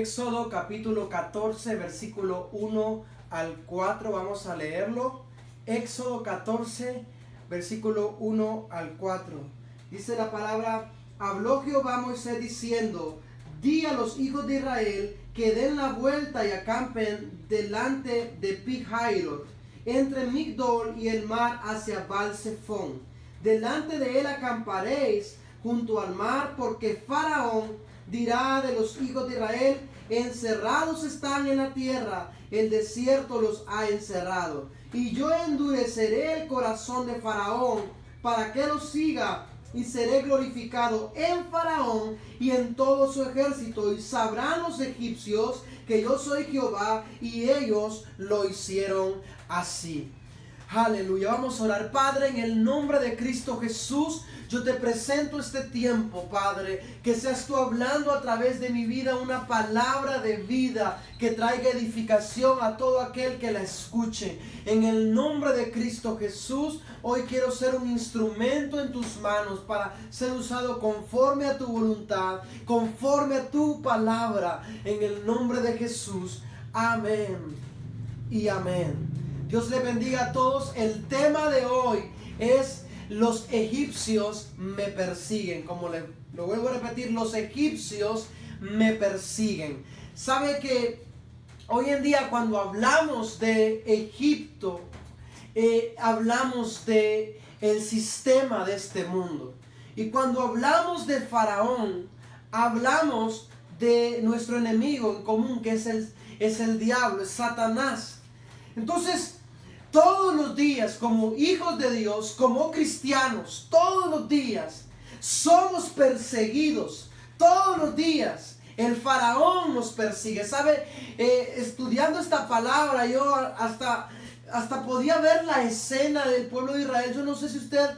Éxodo capítulo 14, versículo 1 al 4, vamos a leerlo. Éxodo 14, versículo 1 al 4. Dice la palabra: habló Jehová a Moisés diciendo: di a los hijos de Israel que den la vuelta y acampen delante de Pi-Hahiroth, entre Migdol y el mar hacia Baal-Zephón. Delante de él acamparéis junto al mar, porque Faraón dirá de los hijos de Israel: encerrados están en la tierra, el desierto los ha encerrado. Y yo endureceré el corazón de Faraón para que los siga, y seré glorificado en Faraón y en todo su ejército, y sabrán los egipcios que yo soy Jehová, y ellos lo hicieron así. Aleluya, vamos a orar. Padre, en el nombre de Cristo Jesús, yo te presento este tiempo, Padre, que seas tú hablando a través de mi vida una palabra de vida que traiga edificación a todo aquel que la escuche. En el nombre de Cristo Jesús, hoy quiero ser un instrumento en tus manos para ser usado conforme a tu voluntad, conforme a tu palabra. En el nombre de Jesús, amén y amén. Dios le bendiga a todos. El tema de hoy es: los egipcios me persiguen. Como lo vuelvo a repetir, los egipcios me persiguen. Sabe que hoy en día, cuando hablamos de Egipto, hablamos de el sistema de este mundo. Y cuando hablamos de Faraón, hablamos de nuestro enemigo en común, que es el diablo, es Satanás. Entonces, todos los días, como hijos de Dios, como cristianos, todos los días somos perseguidos. Todos los días el faraón nos persigue. ¿Sabe? Estudiando esta palabra, yo hasta podía ver la escena del pueblo de Israel. Yo no sé si usted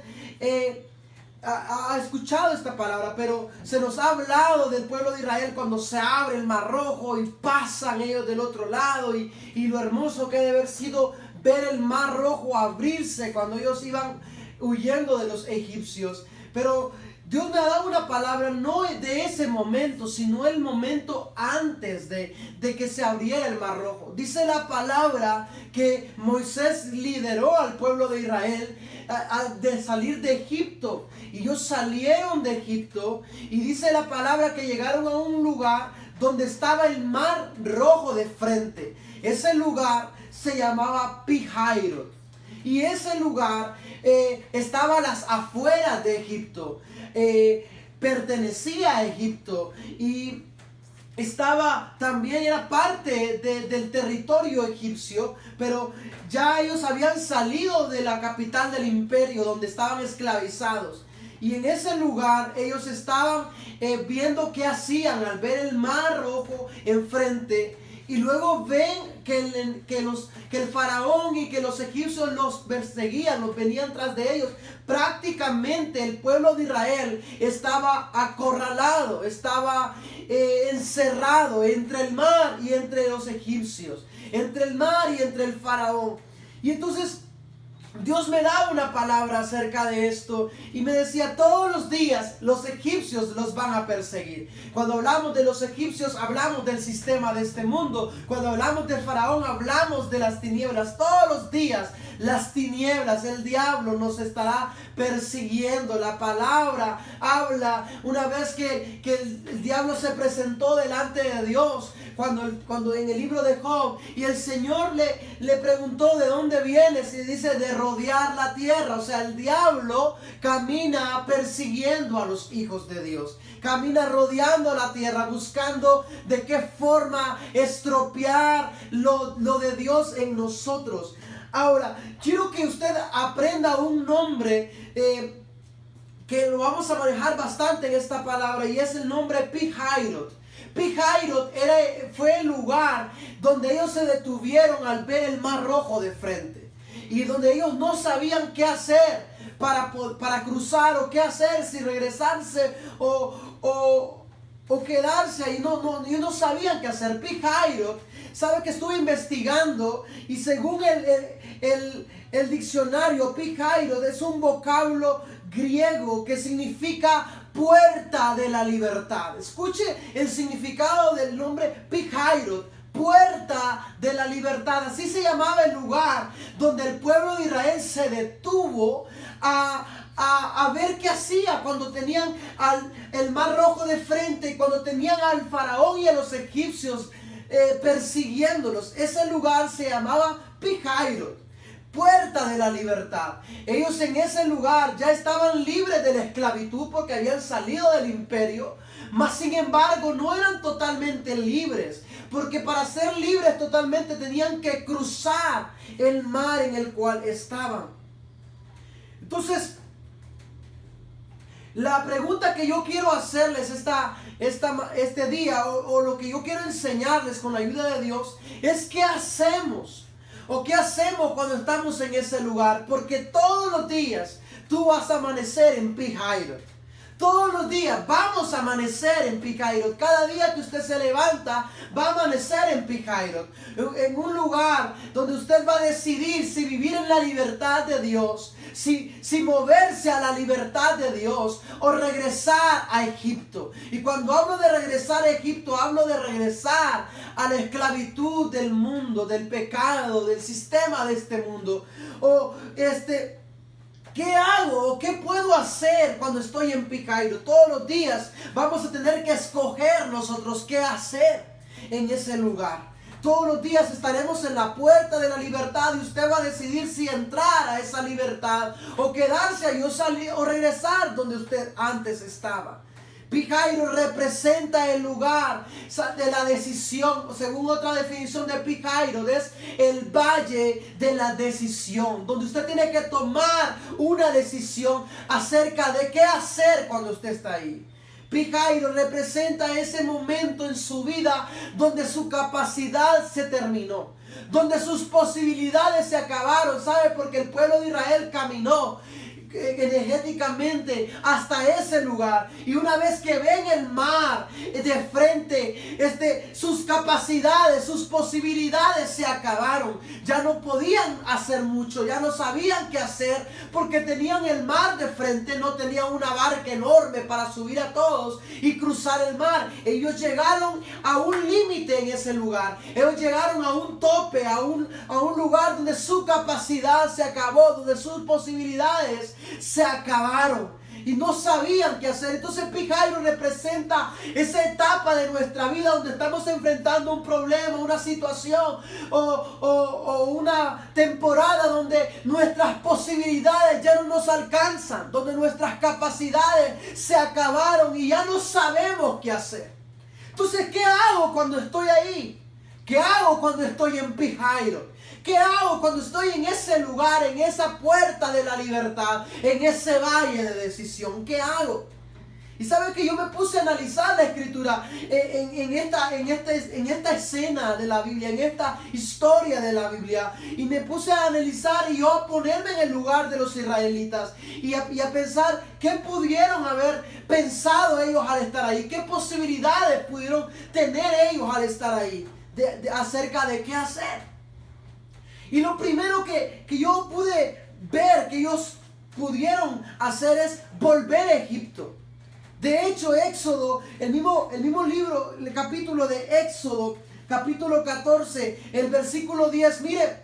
ha escuchado esta palabra, pero se nos ha hablado del pueblo de Israel cuando se abre el Mar Rojo y pasan ellos del otro lado, y lo hermoso que debe haber sido ver el Mar Rojo abrirse cuando ellos iban huyendo de los egipcios. Pero Dios me ha dado una palabra no de ese momento, sino el momento antes de que se abriera el Mar Rojo. Dice la palabra que Moisés lideró al pueblo de Israel de salir de Egipto, y ellos salieron de Egipto, y dice la palabra que llegaron a un lugar donde estaba el Mar Rojo de frente. Ese lugar se llamaba Pi-Hahiroth, y ese lugar estaba a las afueras de Egipto, pertenecía a Egipto, y era parte del territorio egipcio, pero ya ellos habían salido de la capital del imperio donde estaban esclavizados. Y en ese lugar ellos estaban viendo qué hacían al ver el Mar Rojo enfrente. Y luego ven que el faraón y que los egipcios los perseguían, los venían tras de ellos. Prácticamente el pueblo de Israel estaba acorralado, estaba encerrado entre el mar y entre los egipcios, entre el mar y entre el faraón. Y entonces Dios me daba una palabra acerca de esto y me decía: todos los días los egipcios los van a perseguir. Cuando hablamos de los egipcios, hablamos del sistema de este mundo. Cuando hablamos del faraón, hablamos de las tinieblas. Todos los días las tinieblas, el diablo nos estará persiguiendo. La palabra habla una vez que el diablo se presentó delante de Dios, cuando en el libro de Job, y el Señor le preguntó: ¿de dónde vienes? Y dice: de rodear la tierra. O sea, el diablo camina persiguiendo a los hijos de Dios, camina rodeando la tierra, buscando de qué forma estropear lo de Dios en nosotros. Ahora, quiero que usted aprenda un nombre que lo vamos a manejar bastante en esta palabra, y es el nombre Pi-Hahiroth. Pi-Hahiroth fue el lugar donde ellos se detuvieron al ver el Mar Rojo de frente, y donde ellos no sabían qué hacer para cruzar, o qué hacer, si regresarse o quedarse ahí. Ellos no sabían qué hacer. Pi-Hahiroth, sabe que estuve investigando, y según el diccionario, Pi-Hahiroth es un vocablo griego que significa puerta de la libertad. Escuche el significado del nombre Pi-Hahiroth, puerta de la libertad. Así se llamaba el lugar donde el pueblo de Israel se detuvo a ver qué hacía cuando tenían el mar rojo de frente y cuando tenían al faraón y a los egipcios persiguiéndolos. Ese lugar se llamaba Pi-Hahiroth, puerta de la libertad. Ellos en ese lugar ya estaban libres de la esclavitud porque habían salido del imperio, mas sin embargo no eran totalmente libres, porque para ser libres totalmente tenían que cruzar el mar en el cual estaban. Entonces, la pregunta que yo quiero hacerles este día, o lo que yo quiero enseñarles con la ayuda de Dios, es ¿qué hacemos? ¿O qué hacemos cuando estamos en ese lugar? Porque todos los días tú vas a amanecer en Pi-Hahiroth. Todos los días vamos a amanecer en Pi-Hahiroth. Cada día que usted se levanta va a amanecer en Pi-Hahiroth. En un lugar donde usted va a decidir si vivir en la libertad de Dios, si moverse a la libertad de Dios o regresar a Egipto. Y cuando hablo de regresar a Egipto, hablo de regresar a la esclavitud del mundo, del pecado, del sistema de este mundo. ¿Qué hago o qué puedo hacer cuando estoy en Pi-Hahiroth? Todos los días vamos a tener que escoger nosotros qué hacer en ese lugar. Todos los días estaremos en la puerta de la libertad y usted va a decidir si entrar a esa libertad o quedarse ahí o salir o regresar donde usted antes estaba. Pi-Hahiroth representa el lugar de la decisión. Según otra definición de Pi-Hahiroth, es el valle de la decisión, donde usted tiene que tomar una decisión acerca de qué hacer cuando usted está ahí. Pi-Hahiroth representa ese momento en su vida donde su capacidad se terminó, donde sus posibilidades se acabaron. ¿Sabe? Porque el pueblo de Israel caminó energéticamente hasta ese lugar, y una vez que ven el mar de frente, sus capacidades, sus posibilidades se acabaron. Ya no podían hacer mucho, ya no sabían qué hacer porque tenían el mar de frente, no tenían una barca enorme para subir a todos y cruzar el mar. Ellos llegaron a un límite en ese lugar, ellos llegaron a un tope, a un lugar donde su capacidad se acabó, donde sus posibilidades se acabaron y no sabían qué hacer. Entonces Pi-Hahiroth representa esa etapa de nuestra vida donde estamos enfrentando un problema, una situación o una temporada donde nuestras posibilidades ya no nos alcanzan, donde nuestras capacidades se acabaron y ya no sabemos qué hacer. Entonces, ¿qué hago cuando estoy ahí? ¿Qué hago cuando estoy en Pi-Hahiroth? ¿Qué hago cuando estoy en ese lugar, en esa puerta de la libertad, en ese valle de decisión? ¿Qué hago? Y sabe que yo me puse a analizar la escritura en esta escena de la Biblia, en esta historia de la Biblia, y me puse a analizar y yo a ponerme en el lugar de los israelitas y a pensar qué pudieron haber pensado ellos al estar ahí, qué posibilidades pudieron tener ellos al estar ahí, acerca de qué hacer. Y lo primero que yo pude ver que ellos pudieron hacer es volver a Egipto. De hecho, Éxodo, el mismo libro, el capítulo de Éxodo, capítulo 14, el versículo 10, mire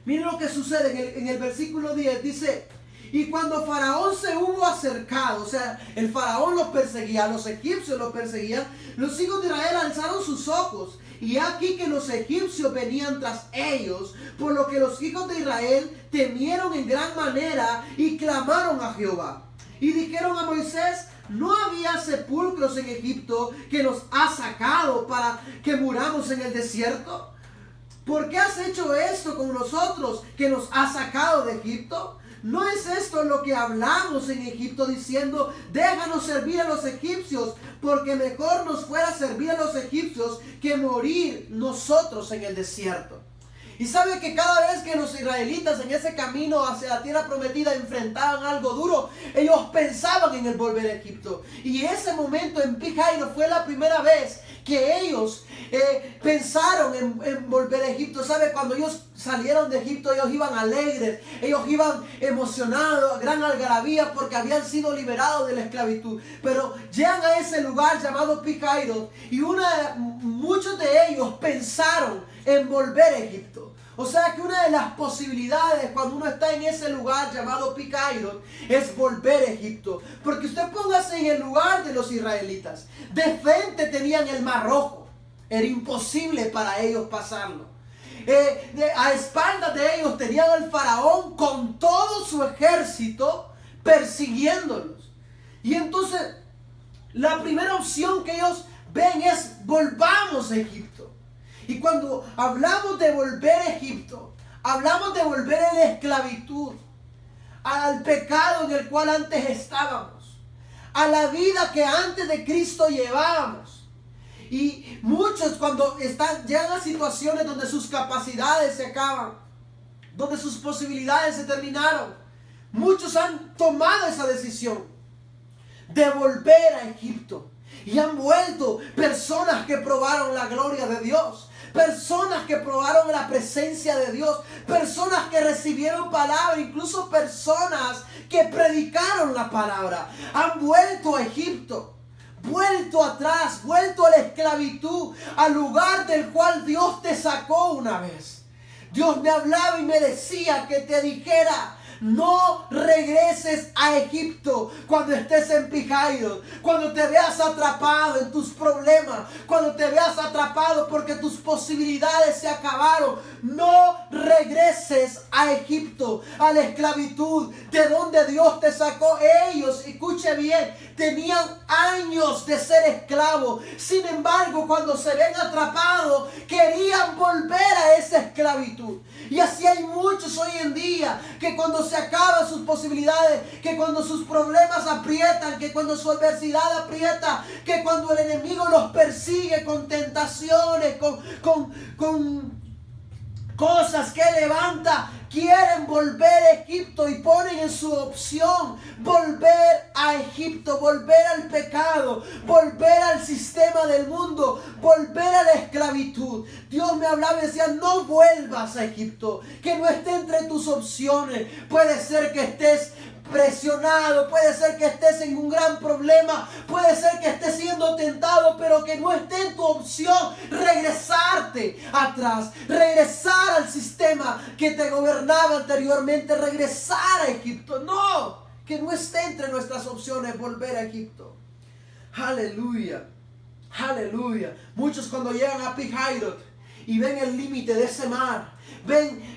lo que sucede en el versículo 10, dice: y cuando Faraón se hubo acercado, o sea, el Faraón los perseguía, los egipcios los perseguían, los hijos de Israel alzaron sus ojos, y aquí que los egipcios venían tras ellos, por lo que los hijos de Israel temieron en gran manera y clamaron a Jehová. Y dijeron a Moisés: ¿no había sepulcros en Egipto que nos ha sacado para que muramos en el desierto? ¿Por qué has hecho esto con nosotros que nos has sacado de Egipto? ¿No es esto lo que hablamos en Egipto diciendo: déjanos servir a los egipcios, porque mejor nos fuera servir a los egipcios que morir nosotros en el desierto? Y sabe que cada vez que los israelitas en ese camino hacia la tierra prometida enfrentaban algo duro, ellos pensaban en el volver a Egipto. Y ese momento en Pi-Hahiroth fue la primera vez que ellos pensaron en volver a Egipto. ¿Sabe? Cuando ellos salieron de Egipto, ellos iban alegres, ellos iban emocionados, gran algarabía, porque habían sido liberados de la esclavitud. Pero llegan a ese lugar llamado Pi-Hahirot, y muchos de ellos pensaron en volver a Egipto. O sea que una de las posibilidades cuando uno está en ese lugar llamado Pi-Hahirot es volver a Egipto. Porque usted póngase en el lugar de los israelitas. De frente tenían el Mar Rojo. Era imposible para ellos pasarlo. A espaldas de ellos tenían al faraón con todo su ejército persiguiéndolos. Y entonces la primera opción que ellos ven es: volvamos a Egipto. Y cuando hablamos de volver a Egipto, hablamos de volver a la esclavitud, al pecado en el cual antes estábamos, a la vida que antes de Cristo llevábamos. Y muchos cuando llegan a situaciones donde sus capacidades se acaban, donde sus posibilidades se terminaron, muchos han tomado esa decisión de volver a Egipto. Y han vuelto personas que probaron la gloria de Dios, personas que probaron la presencia de Dios, personas que recibieron palabra, incluso personas que predicaron la palabra. Han vuelto a Egipto, vuelto atrás, vuelto a la esclavitud, al lugar del cual Dios te sacó una vez. Dios me hablaba y me decía que te dijera: no regreses a Egipto cuando estés en Pi-Hahirot, cuando te veas atrapado en tus problemas, cuando te veas atrapado porque tus posibilidades se acabaron. No regreses a Egipto, a la esclavitud de donde Dios te sacó. Ellos, escuche bien, tenían años de ser esclavos. Sin embargo, cuando se ven atrapados, querían volver a esa esclavitud. Y así hay muchos hoy en día que cuando se acaban sus posibilidades, que cuando sus problemas aprietan, que cuando su adversidad aprieta, que cuando el enemigo los persigue con tentaciones, con cosas que levanta, quieren volver a Egipto y ponen en su opción volver a Egipto, volver al pecado, volver al sistema del mundo, volver a la esclavitud. Dios me hablaba y decía: no vuelvas a Egipto, que no esté entre tus opciones. Puede ser que estés presionado, puede ser que estés en un gran problema, puede ser que estés siendo tentado, pero que no esté en tu opción regresarte atrás, regresar al sistema que te gobernaba anteriormente, regresar a Egipto. No, que no esté entre nuestras opciones volver a Egipto. Aleluya, aleluya. Muchos cuando llegan a Pi-Hahirot y ven el límite de ese mar, ven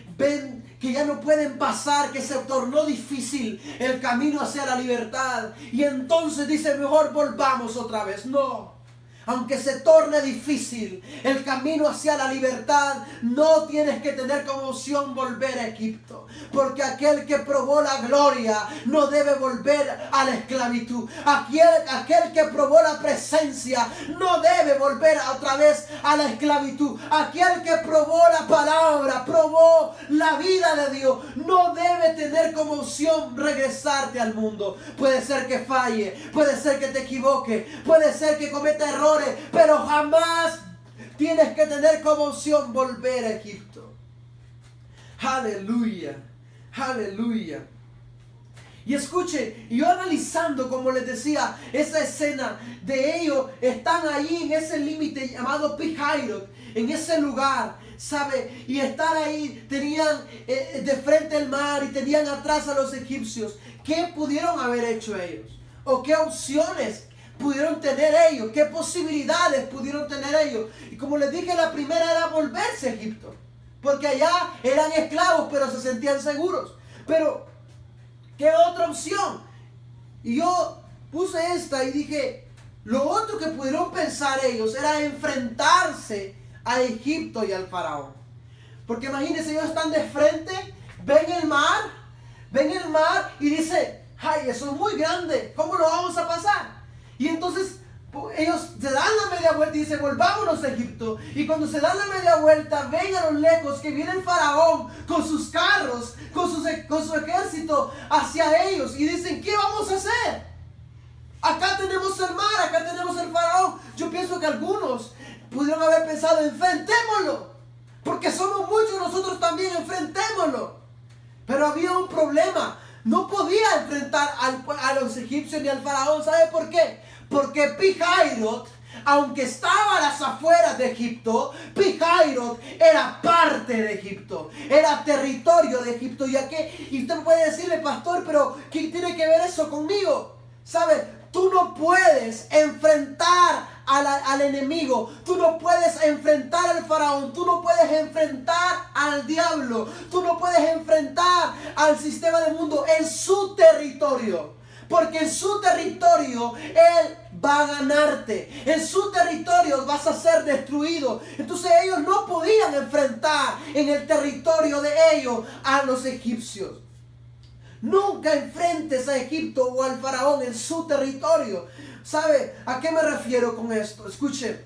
que ya no pueden pasar, que se tornó difícil el camino hacia la libertad. Y entonces dice: mejor volvamos otra vez. No. Aunque se torne difícil el camino hacia la libertad, no tienes que tener como opción volver a Egipto. Porque aquel que probó la gloria no debe volver a la esclavitud. Aquel que probó la presencia no debe volver otra vez a la esclavitud. Aquel que probó la palabra, probó la vida de Dios, no debe tener como opción regresarte al mundo. Puede ser que falle, puede ser que te equivoque, puede ser que cometa errores, pero jamás tienes que tener como opción volver a Egipto. Aleluya, aleluya. Y escuche, yo analizando, como les decía, esa escena de ellos, están ahí en ese límite llamado Pi-Hahirot, en ese lugar, ¿sabe? Y estar ahí, tenían de frente el mar y tenían atrás a los egipcios. ¿Qué pudieron haber hecho ellos? ¿O qué opciones pudieron tener ellos? ¿Qué posibilidades pudieron tener ellos? Y como les dije, la primera era volverse a Egipto, porque allá eran esclavos, pero se sentían seguros. Pero ¿qué otra opción? Y yo puse esta y dije, lo otro que pudieron pensar ellos era enfrentarse a Egipto y al faraón. Porque imagínense, ellos están de frente, ven el mar y dicen: ay, eso es muy grande, ¿cómo lo vamos a pasar? Y entonces ellos se dan la media vuelta y dicen: volvámonos a Egipto. Y cuando se dan la media vuelta, ven a lo lejos que viene el faraón con sus carros, con su ejército hacia ellos. Y dicen: ¿qué vamos a hacer? Acá tenemos el mar, acá tenemos el faraón. Yo pienso que algunos pudieron haber pensado, enfrentémoslo, porque somos muchos, nosotros también enfrentémoslo. Pero había un problema, no podía enfrentar a los egipcios ni al faraón. ¿Sabe por qué? Porque Pi-Hahirot, aunque estaba a las afueras de Egipto, Pi-Hahirot era parte de Egipto, era territorio de Egipto. Y usted puede decirle, pastor, pero ¿qué tiene que ver eso conmigo? ¿Sabe? Tú no puedes enfrentar al enemigo, tú no puedes enfrentar al faraón, tú no puedes enfrentar al diablo, tú no puedes enfrentar al sistema del mundo en su territorio. Porque en su territorio Él va a ganarte. En su territorio vas a ser destruido. Entonces ellos no podían enfrentar en el territorio de ellos a los egipcios. Nunca enfrentes a Egipto o al faraón en su territorio. ¿Sabe a qué me refiero con esto? Escuche.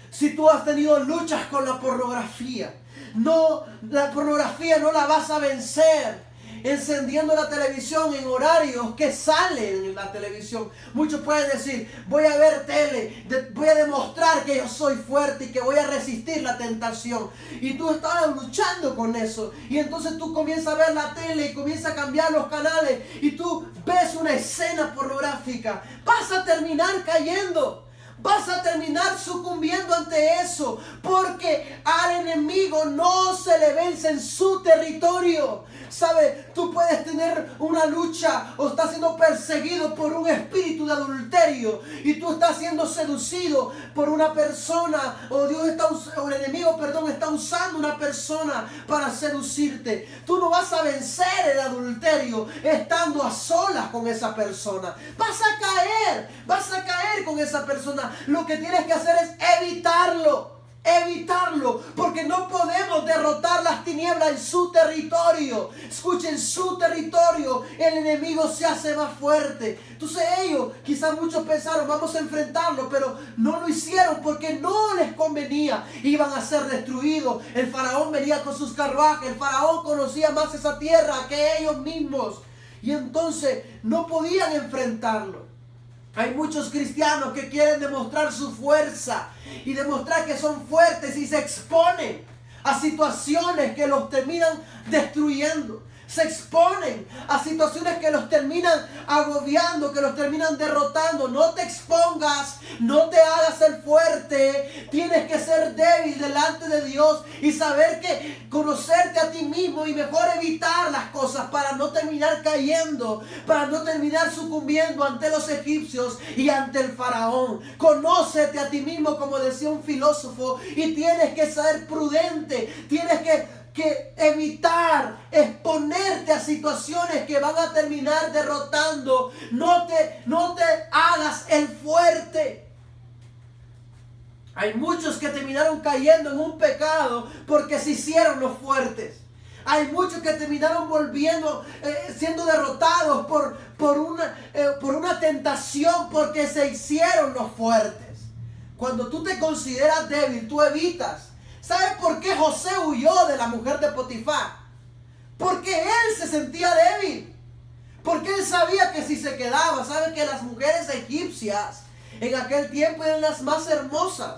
Si tú has tenido luchas con la pornografía, la pornografía no la vas a vencer encendiendo la televisión en horarios que salen en la televisión. Muchos pueden decir, voy a ver tele, voy a demostrar que yo soy fuerte y que voy a resistir la tentación. Y tú estabas luchando con eso. Y entonces tú comienzas a ver la tele y comienzas a cambiar los canales y tú ves una escena pornográfica. Vas a terminar cayendo. Vas a terminar sucumbiendo ante eso, porque al enemigo no se le vence en su territorio. ¿Sabe? Tú puedes tener una lucha o estás siendo perseguido por un espíritu de adulterio y tú estás siendo seducido por una persona, o el enemigo está usando una persona para seducirte. Tú no vas a vencer el adulterio estando a solas con esa persona. Vas a caer con esa persona. Lo que tienes que hacer es evitarlo, porque no podemos derrotar las tinieblas en su territorio. Escuchen, en su territorio el enemigo se hace más fuerte. Entonces ellos, quizás muchos pensaron, vamos a enfrentarlo, pero no lo hicieron porque no les convenía. Iban a ser destruidos. El faraón venía con sus carruajes, el faraón conocía más esa tierra que ellos mismos, y entonces no podían enfrentarlo. Hay muchos cristianos que quieren demostrar su fuerza y demostrar que son fuertes y se exponen a situaciones que los terminan destruyendo. Se exponen a situaciones que los terminan agobiando, que los terminan derrotando. No te expongas, no te hagas el fuerte. Tienes que ser débil delante de Dios y saber que conocerte a ti mismo y mejor evitar las cosas para no terminar cayendo, para no terminar sucumbiendo ante los egipcios y ante el faraón. Conócete a ti mismo, como decía un filósofo, y tienes que ser prudente. Tienes que evitar exponerte a situaciones que van a terminar derrotando. No te hagas el fuerte. Hay muchos que terminaron cayendo en un pecado porque se hicieron los fuertes. Hay muchos que terminaron siendo derrotados por una tentación porque se hicieron los fuertes. Cuando tú te consideras débil, tú evitas. ¿Sabes por qué José huyó de la mujer de Potifar? Porque él se sentía débil. Porque él sabía que si se quedaba, ¿sabe que las mujeres egipcias en aquel tiempo eran las más hermosas?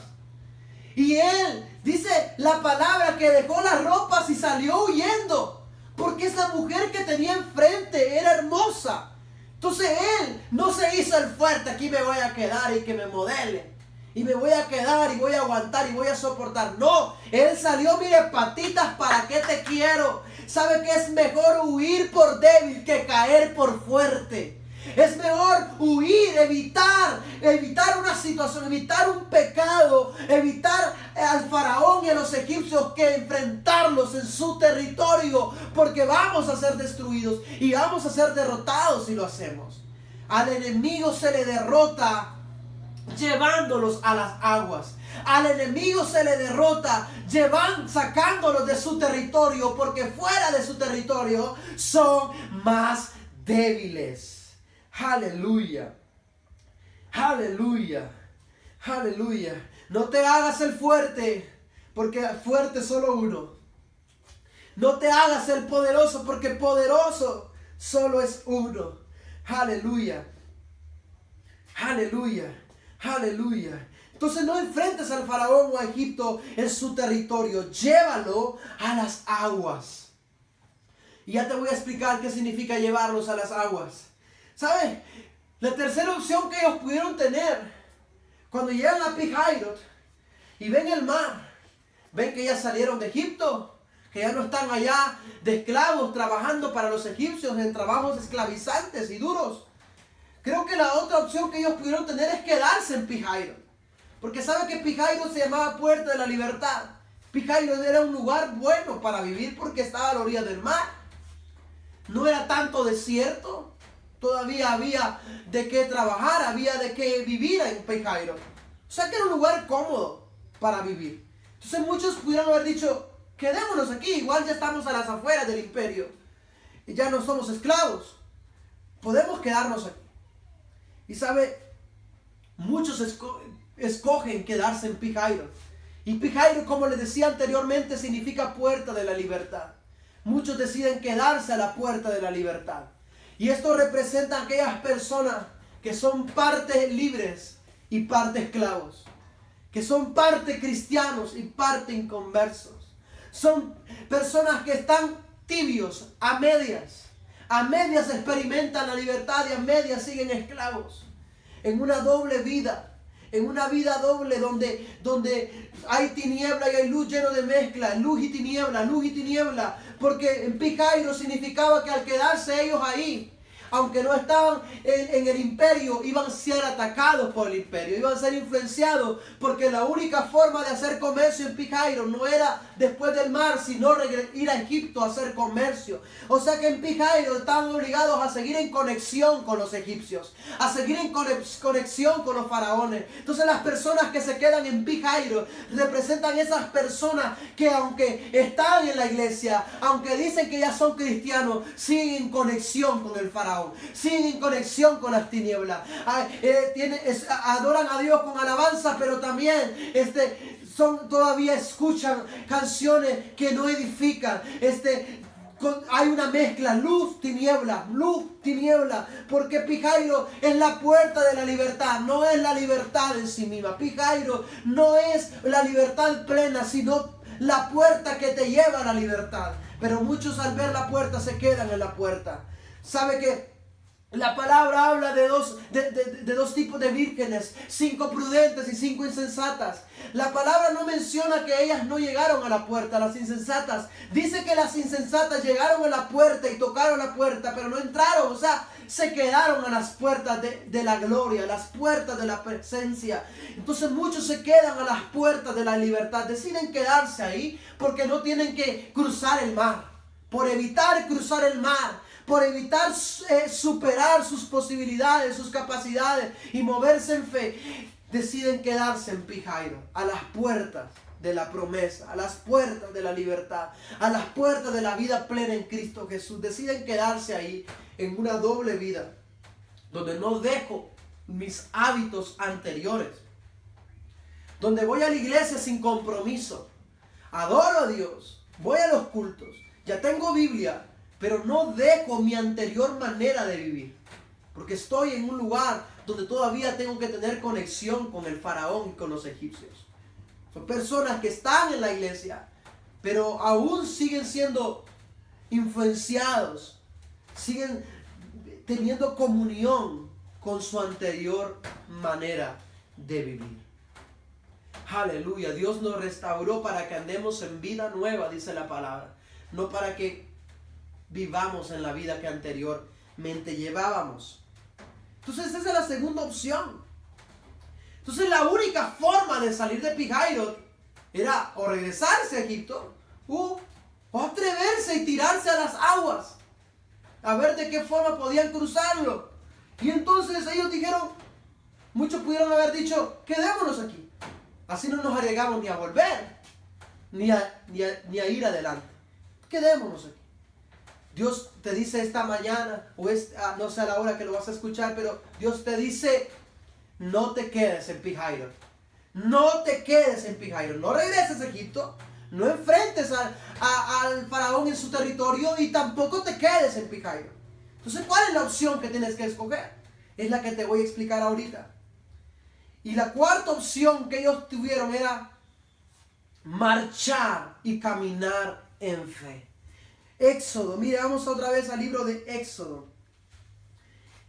Y él, dice la palabra, que dejó las ropas y salió huyendo. Porque esa mujer que tenía enfrente era hermosa. Entonces él no se hizo el fuerte, aquí me voy a quedar y que me modele. Y me voy a quedar y voy a aguantar y voy a soportar. No, él salió, mire, patitas, ¿para qué te quiero? ¿Sabe que es mejor huir por débil que caer por fuerte? Es mejor huir, evitar una situación, evitar un pecado, evitar al faraón y a los egipcios que enfrentarlos en su territorio, porque vamos a ser destruidos y vamos a ser derrotados si lo hacemos. Al enemigo se le derrota llevándolos a las aguas. Al enemigo se le derrota sacándolos de su territorio, porque fuera de su territorio son más débiles. Aleluya, aleluya, aleluya. No te hagas el fuerte, porque fuerte solo uno. No te hagas el poderoso, porque poderoso solo es uno. Aleluya, aleluya, aleluya. Entonces no enfrentes al faraón o a Egipto en su territorio. Llévalo a las aguas. Y ya te voy a explicar qué significa llevarlos a las aguas. ¿Sabes? La tercera opción que ellos pudieron tener cuando llegan a Pi-Hahiroth y ven el mar, ven que ya salieron de Egipto, que ya no están allá de esclavos trabajando para los egipcios en trabajos esclavizantes y duros. Creo que la otra opción que ellos pudieron tener es quedarse en Pi-Hahiroth. Porque sabe que Pi-Hahiroth se llamaba Puerta de la Libertad. Pi-Hahiroth era un lugar bueno para vivir porque estaba a la orilla del mar. No era tanto desierto. Todavía había de qué trabajar, había de qué vivir en Pi-Hahiroth. O sea que era un lugar cómodo para vivir. Entonces muchos pudieron haber dicho, quedémonos aquí, igual ya estamos a las afueras del imperio. Y ya no somos esclavos. Podemos quedarnos aquí. Y sabe, muchos escogen quedarse en Pi-Hahiroth. Y Pi-Hahiroth, como les decía anteriormente, significa puerta de la libertad. Muchos deciden quedarse a la puerta de la libertad. Y esto representa a aquellas personas que son parte libres y parte esclavos. Que son parte cristianos y parte inconversos. Son personas que están tibios, a medias. A medias experimentan la libertad y a medias siguen esclavos. En una doble vida. En una vida doble donde hay tiniebla y hay luz, lleno de mezcla. Luz y tiniebla, luz y tiniebla. Porque en Pi-Hahiroth significaba que al quedarse ellos ahí, aunque no estaban en el imperio, iban a ser atacados por el imperio, iban a ser influenciados, porque la única forma de hacer comercio en Pi-Hahiroth no era después del mar, sino ir a Egipto a hacer comercio. O sea que en Pi-Hahiroth estaban obligados a seguir en conexión con los egipcios, a seguir en conexión con los faraones. Entonces las personas que se quedan en Pi-Hahiroth representan esas personas que aunque están en la iglesia, aunque dicen que ya son cristianos, siguen en conexión con el faraón. Siguen en conexión con las tinieblas. Adoran a Dios con alabanza, pero también todavía escuchan canciones que no edifican. Hay una mezcla, luz, tiniebla, porque Pi-Hahiroth es la puerta de la libertad, no es la libertad en sí misma. Pi-Hahiroth no es la libertad plena, sino la puerta que te lleva a la libertad. Pero muchos al ver la puerta se quedan en la puerta. ¿Sabe que la palabra habla de dos tipos de vírgenes, 5 prudentes y 5 insensatas? La palabra no menciona que ellas no llegaron a la puerta, las insensatas. Dice que las insensatas llegaron a la puerta y tocaron la puerta, pero no entraron. O sea, se quedaron a las puertas de la gloria, a las puertas de la presencia. Entonces muchos se quedan a las puertas de la libertad. Deciden quedarse ahí porque no tienen que cruzar el mar. Por evitar cruzar el mar, por evitar superar sus posibilidades, sus capacidades y moverse en fe, deciden quedarse en Pi-Hahiroth, a las puertas de la promesa, a las puertas de la libertad, a las puertas de la vida plena en Cristo Jesús. Deciden quedarse ahí en una doble vida, donde no dejo mis hábitos anteriores, donde voy a la iglesia sin compromiso, adoro a Dios, voy a los cultos, ya tengo Biblia, pero no dejo mi anterior manera de vivir. Porque estoy en un lugar donde todavía tengo que tener conexión con el faraón y con los egipcios. Son personas que están en la iglesia, pero aún siguen siendo influenciados. Siguen teniendo comunión con su anterior manera de vivir. Aleluya. Dios nos restauró para que andemos en vida nueva, dice la palabra. No para que vivamos en la vida que anteriormente llevábamos. Entonces esa es la segunda opción. Entonces la única forma de salir de Pi-Hahiroth era o regresarse a Egipto o atreverse y tirarse a las aguas a ver de qué forma podían cruzarlo. Y entonces ellos dijeron, muchos pudieron haber dicho, quedémonos aquí, así no nos arriesgamos ni a volver ni a ir adelante, quedémonos aquí. Dios te dice esta mañana, no sé a la hora que lo vas a escuchar, pero Dios te dice, no te quedes en Pi-Hahiroth. No te quedes en Pi-Hahiroth. No regreses a Egipto. No enfrentes al faraón en su territorio y tampoco te quedes en Pi-Hahiroth. Entonces, ¿cuál es la opción que tienes que escoger? Es la que te voy a explicar ahorita. Y la cuarta opción que ellos tuvieron era marchar y caminar en fe. Éxodo, mire, vamos otra vez al libro de Éxodo.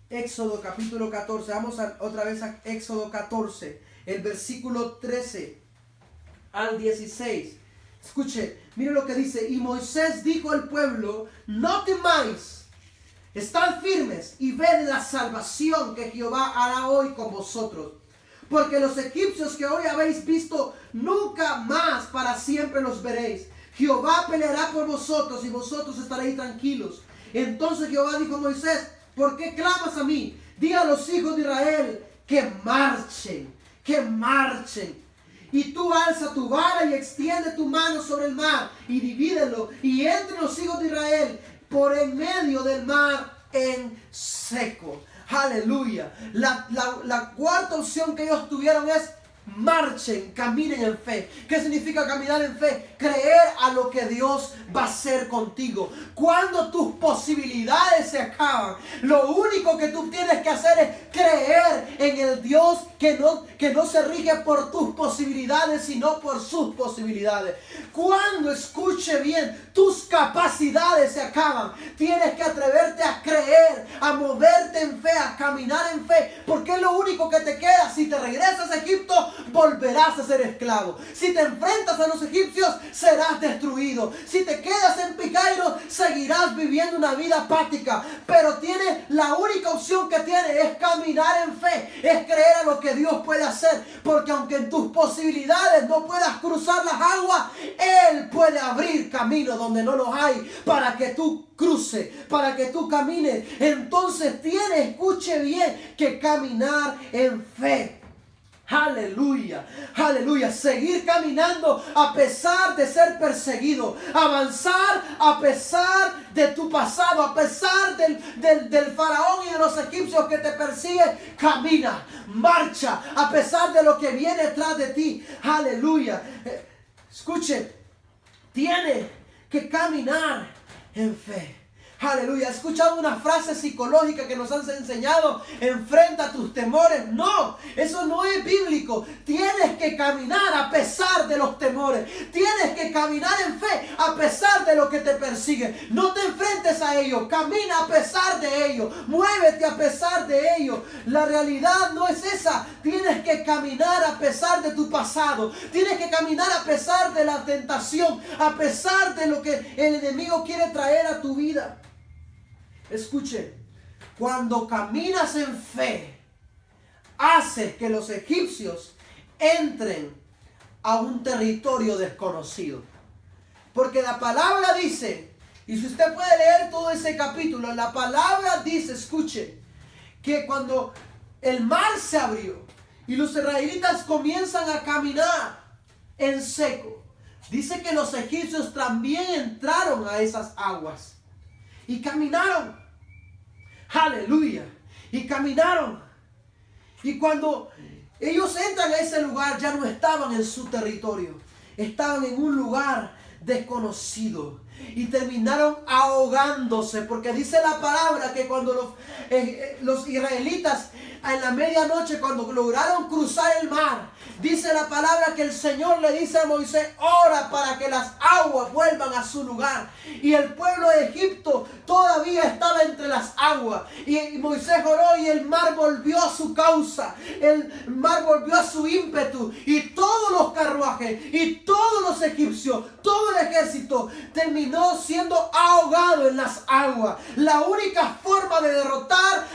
Éxodo capítulo 14, otra vez a Éxodo 14, el versículo 13 al 16. Escuche, mire lo que dice. Y Moisés dijo al pueblo: no temáis, estad firmes y ved la salvación que Jehová hará hoy con vosotros. Porque los egipcios que hoy habéis visto, nunca más para siempre los veréis. Jehová peleará por vosotros y vosotros estaréis tranquilos. Entonces Jehová dijo a Moisés: ¿por qué clamas a mí? Di a los hijos de Israel que marchen, que marchen. Y tú alza tu vara y extiende tu mano sobre el mar y divídelo, y entre los hijos de Israel por en medio del mar en seco. Aleluya. La cuarta opción que ellos tuvieron es: marchen, caminen en fe. ¿Qué significa caminar en fe? Creer a lo que Dios va a hacer contigo. Cuando tus posibilidades se acaban, lo único que tú tienes que hacer es creer en el Dios que no se rige por tus posibilidades, sino por sus posibilidades. Cuando, escuche bien, tus capacidades se acaban, tienes que atreverte a creer, a moverte en fe, a caminar en fe, porque es lo único que te queda. Si te regresas a Egipto, volverás a ser esclavo. Si te enfrentas a los egipcios, serás destruido. Si te quedas en Picairo, seguirás viviendo una vida apática. Pero la única opción que tienes es caminar en fe, es creer a lo que Dios puede hacer. Porque aunque en tus posibilidades no puedas cruzar las aguas, Él puede abrir caminos donde no los hay, para que tú cruces, para que tú camines. Entonces tienes, escuche bien, que caminar en fe. Aleluya, aleluya. Seguir caminando a pesar de ser perseguido. Avanzar a pesar de tu pasado, a pesar del faraón y de los egipcios que te persiguen. Camina, marcha a pesar de lo que viene detrás de ti. Aleluya. Escuche, tiene que caminar en fe. Aleluya. ¿Has escuchado una frase psicológica que nos han enseñado? Enfrenta tus temores. No, eso no es bíblico. Tienes que caminar a pesar de los temores. Tienes que caminar en fe a pesar de lo que te persigue. No te enfrentes a ellos. Camina a pesar de ellos. Muévete a pesar de ellos. La realidad no es esa. Tienes que caminar a pesar de tu pasado. Tienes que caminar a pesar de la tentación. A pesar de lo que el enemigo quiere traer a tu vida. Escuche, cuando caminas en fe, haces que los egipcios entren a un territorio desconocido. Porque la palabra dice, y si usted puede leer todo ese capítulo, la palabra dice, escuche, que cuando el mar se abrió y los israelitas comienzan a caminar en seco, dice que los egipcios también entraron a esas aguas y caminaron. Aleluya. Y caminaron. Y cuando ellos entran a ese lugar, ya no estaban en su territorio. Estaban en un lugar desconocido. Y terminaron ahogándose. Porque dice la palabra que cuando los israelitas en la medianoche, cuando lograron cruzar el mar, dice la palabra que el Señor le dice a Moisés: ora para que las aguas vuelvan a su lugar. Y el pueblo de Egipto todavía estaba entre las aguas. Y Moisés oró y el mar volvió a su causa. El mar volvió a su ímpetu. Y todos los carruajes y todos los egipcios, todo el ejército terminó siendo ahogado en las aguas. La única forma de derrotar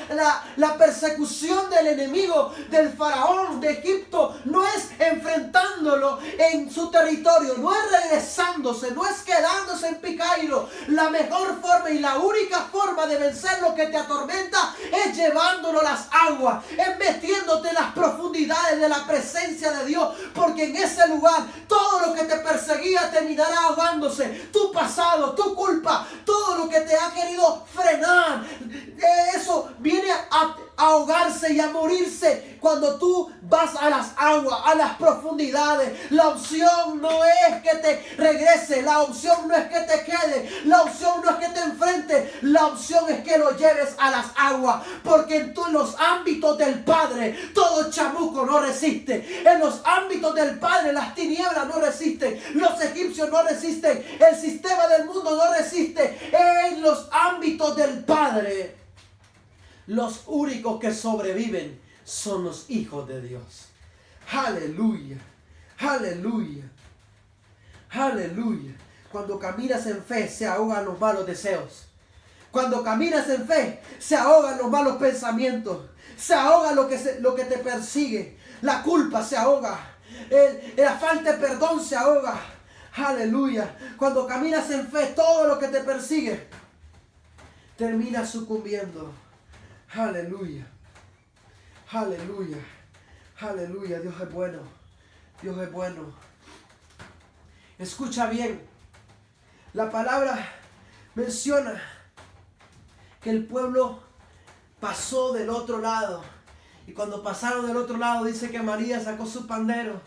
la persecución del enemigo, del faraón de Egipto, no es enfrentándolo en su territorio, no es regresándose, no es quedándose en Picairo. La mejor forma y la única forma de vencer lo que te atormenta es llevándolo a las aguas, es metiéndote en las profundidades de la presencia de Dios, porque en ese lugar todo lo que te perseguía terminará ahogándose. Tu pasado, tu culpa, todo lo que te ha querido frenar, eso viene a ahogarse y a morirse Cuando tú vas a las aguas, a las profundidades, la opción no es que te regrese, la opción no es que te quede, la opción no es que te enfrente, la opción es que lo lleves a las aguas, porque en los ámbitos del Padre todo chamuco no resiste. En los ámbitos del Padre las tinieblas no resisten, los egipcios no resisten, el sistema del mundo no resiste. En los ámbitos del Padre los únicos que sobreviven son los hijos de Dios. Aleluya, aleluya, aleluya. Cuando caminas en fe se ahogan los malos deseos. Cuando caminas en fe se ahogan los malos pensamientos. Se ahoga lo que te persigue. La culpa se ahoga. La falta de perdón se ahoga. Aleluya. Cuando caminas en fe, todo lo que te persigue termina sucumbiendo. Aleluya. Aleluya. Aleluya. Dios es bueno. Dios es bueno. Escucha bien. La palabra menciona que el pueblo pasó del otro lado. Y cuando pasaron del otro lado, dice que María sacó su pandero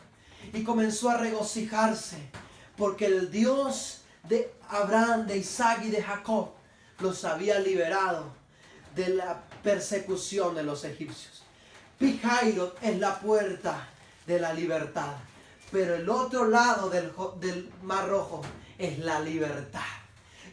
y comenzó a regocijarse, porque el Dios de Abraham, de Isaac y de Jacob los había liberado de la persecución de los egipcios. Pi-Hahiroth es la puerta de la libertad, pero el otro lado del Mar Rojo es la libertad.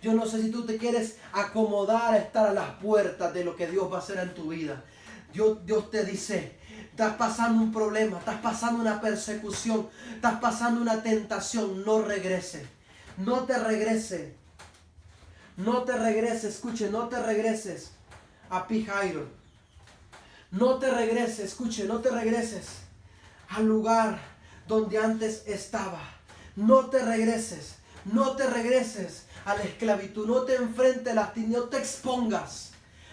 Yo no sé si tú te quieres acomodar a estar a las puertas de lo que Dios va a hacer en tu vida. Dios te dice, estás pasando un problema, estás pasando una persecución, estás pasando una tentación, no regreses. No te regreses. No te regreses, escuche, no te regreses a Pi-Hahiroth. No te regreses, escuche, no te regreses al lugar donde antes estaba. No te regreses, no te regreses a la esclavitud. No te enfrentes a las tinieblas, no te expongas.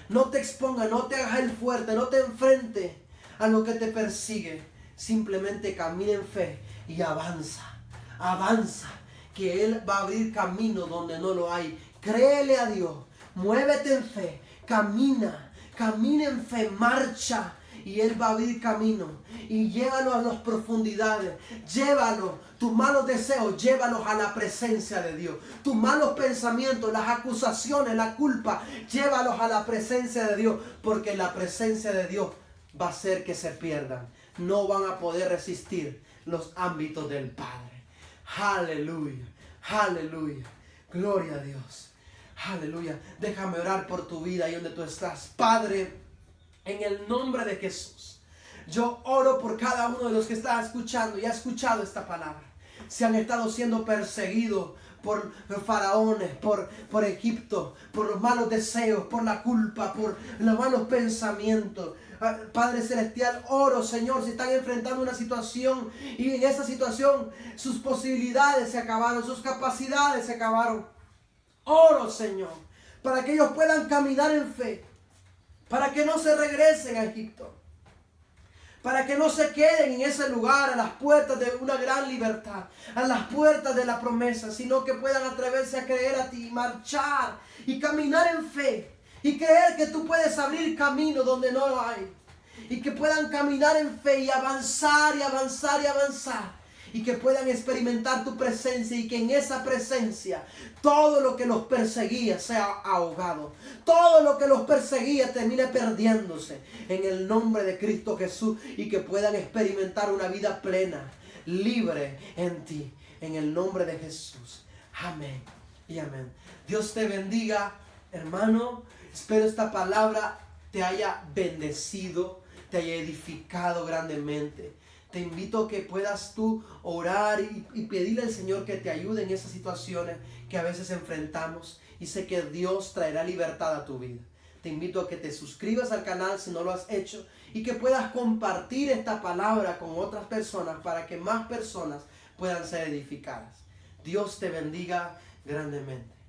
No te expongas, no te hagas el fuerte, no te enfrentes a lo que te persigue. Simplemente camina en fe y avanza. Avanza, que Él va a abrir camino donde no lo hay. Créele a Dios, muévete en fe, camina en fe, marcha, y Él va a abrir camino. Y llévalo a las profundidades, llévalo, tus malos deseos, llévalos a la presencia de Dios. Tus malos pensamientos, las acusaciones, la culpa, llévalos a la presencia de Dios, porque la presencia de Dios va a hacer que se pierdan. No van a poder resistir los ámbitos del Padre. Aleluya, aleluya, gloria a Dios. Aleluya. Déjame orar por tu vida ahí donde tú estás. Padre, en el nombre de Jesús, yo oro por cada uno de los que está escuchando y ha escuchado esta palabra. Se han estado siendo perseguidos por los faraones, por Egipto, por los malos deseos, por la culpa, por los malos pensamientos. Padre Celestial, oro, Señor, si están enfrentando una situación y en esa situación sus posibilidades se acabaron, sus capacidades se acabaron. Oro, Señor, para que ellos puedan caminar en fe, para que no se regresen a Egipto, para que no se queden en ese lugar a las puertas de una gran libertad, a las puertas de la promesa, sino que puedan atreverse a creer a ti, marchar y caminar en fe y creer que tú puedes abrir camino donde no lo hay, y que puedan caminar en fe y avanzar y avanzar y avanzar, y que puedan experimentar tu presencia, y que en esa presencia todo lo que los perseguía sea ahogado. Todo lo que los perseguía termine perdiéndose en el nombre de Cristo Jesús, y que puedan experimentar una vida plena, libre en ti, en el nombre de Jesús. Amén y amén. Dios te bendiga, hermano. Espero esta palabra te haya bendecido, te haya edificado grandemente. Te invito a que puedas tú orar y pedirle al Señor que te ayude en esas situaciones que a veces enfrentamos. Y sé que Dios traerá libertad a tu vida. Te invito a que te suscribas al canal si no lo has hecho, y que puedas compartir esta palabra con otras personas para que más personas puedan ser edificadas. Dios te bendiga grandemente.